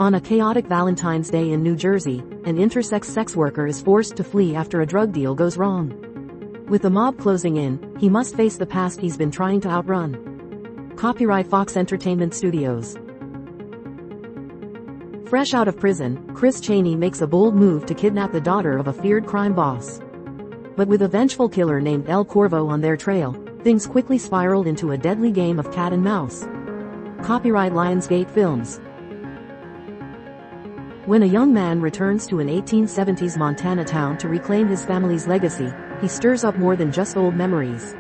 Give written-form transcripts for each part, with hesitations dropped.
On a chaotic Valentine's Day in New Jersey, an intersex sex worker is forced to flee after a drug deal goes wrong. With the mob closing in, he must face the past he's been trying to outrun. Copyright Fox Entertainment Studios. Fresh out of prison, Chris Chaney makes a bold move to kidnap the daughter of a feared crime boss. But with a vengeful killer named El Corvo on their trail, things quickly spiral into a deadly game of cat and mouse. Copyright Lionsgate Films. When a young man returns to an 1870s Montana town to reclaim his family's legacy, he stirs up more than just old memories.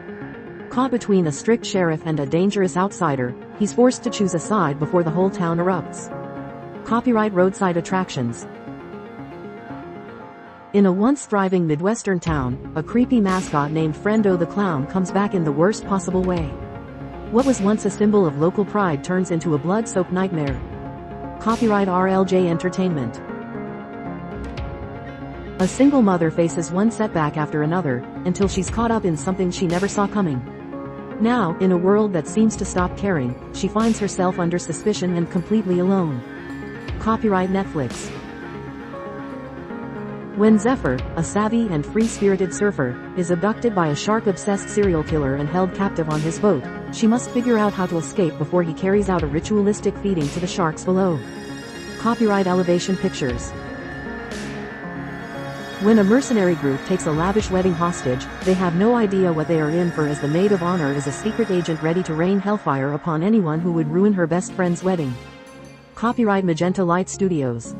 Caught between a strict sheriff and a dangerous outsider, he's forced to choose a side before the whole town erupts. Copyright Roadside Attractions. In a once thriving Midwestern town, a creepy mascot named Frendo the Clown comes back in the worst possible way. What was once a symbol of local pride turns into a blood-soaked nightmare. Copyright RLJ Entertainment. A single mother faces one setback after another, until she's caught up in something she never saw coming. Now, in a world that seems to stop caring, she finds herself under suspicion and completely alone. Copyright Netflix. When Zephyr, a savvy and free-spirited surfer, is abducted by a shark-obsessed serial killer and held captive on his boat, she must figure out how to escape before he carries out a ritualistic feeding to the sharks below. Copyright Elevation Pictures. When a mercenary group takes a lavish wedding hostage, they have no idea what they are in for, as the maid of honor is a secret agent ready to rain hellfire upon anyone who would ruin her best friend's wedding. Copyright Magenta Light Studios.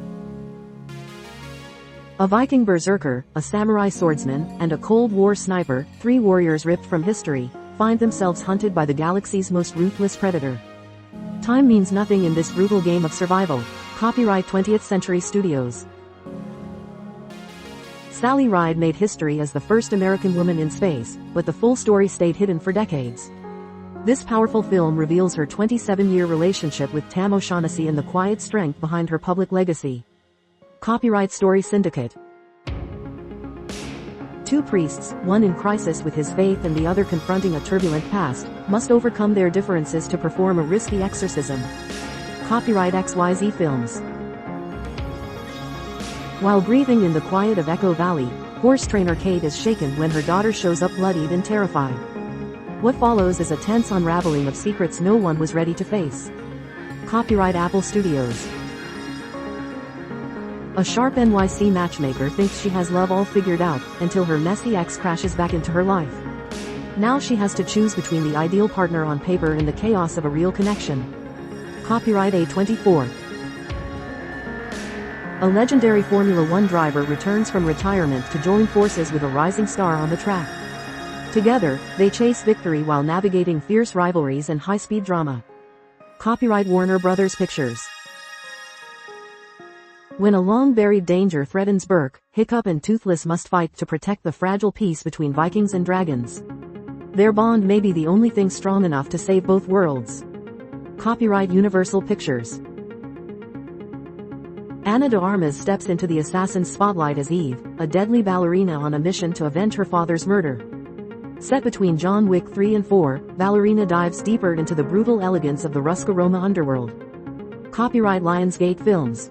A Viking berserker, a samurai swordsman, and a Cold War sniper, three warriors ripped from history, find themselves hunted by the galaxy's most ruthless predator. Time means nothing in this brutal game of survival. Copyright 20th Century Studios. Sally Ride made history as the first American woman in space, but the full story stayed hidden for decades. This powerful film reveals her 27-year relationship with Tam O'Shaughnessy and the quiet strength behind her public legacy. Copyright Story Syndicate. Two priests, one in crisis with his faith and the other confronting a turbulent past, must overcome their differences to perform a risky exorcism. Copyright XYZ Films. While breathing in the quiet of Echo Valley, horse trainer Kate is shaken when her daughter shows up bloodied and terrified. What follows is a tense unraveling of secrets no one was ready to face. Copyright Apple Studios. A sharp NYC matchmaker thinks she has love all figured out, until her messy ex crashes back into her life. Now she has to choose between the ideal partner on paper and the chaos of a real connection. Copyright A24. A legendary Formula One driver returns from retirement to join forces with a rising star on the track. Together, they chase victory while navigating fierce rivalries and high-speed drama. Copyright Warner Brothers Pictures. When a long-buried danger threatens Burke, Hiccup and Toothless must fight to protect the fragile peace between Vikings and dragons. Their bond may be the only thing strong enough to save both worlds. Copyright Universal Pictures. Ana de Armas steps into the assassin's spotlight as Eve, a deadly ballerina on a mission to avenge her father's murder. Set between John Wick 3 and 4, Ballerina dives deeper into the brutal elegance of the Ruscaroma underworld. Copyright Lionsgate Films.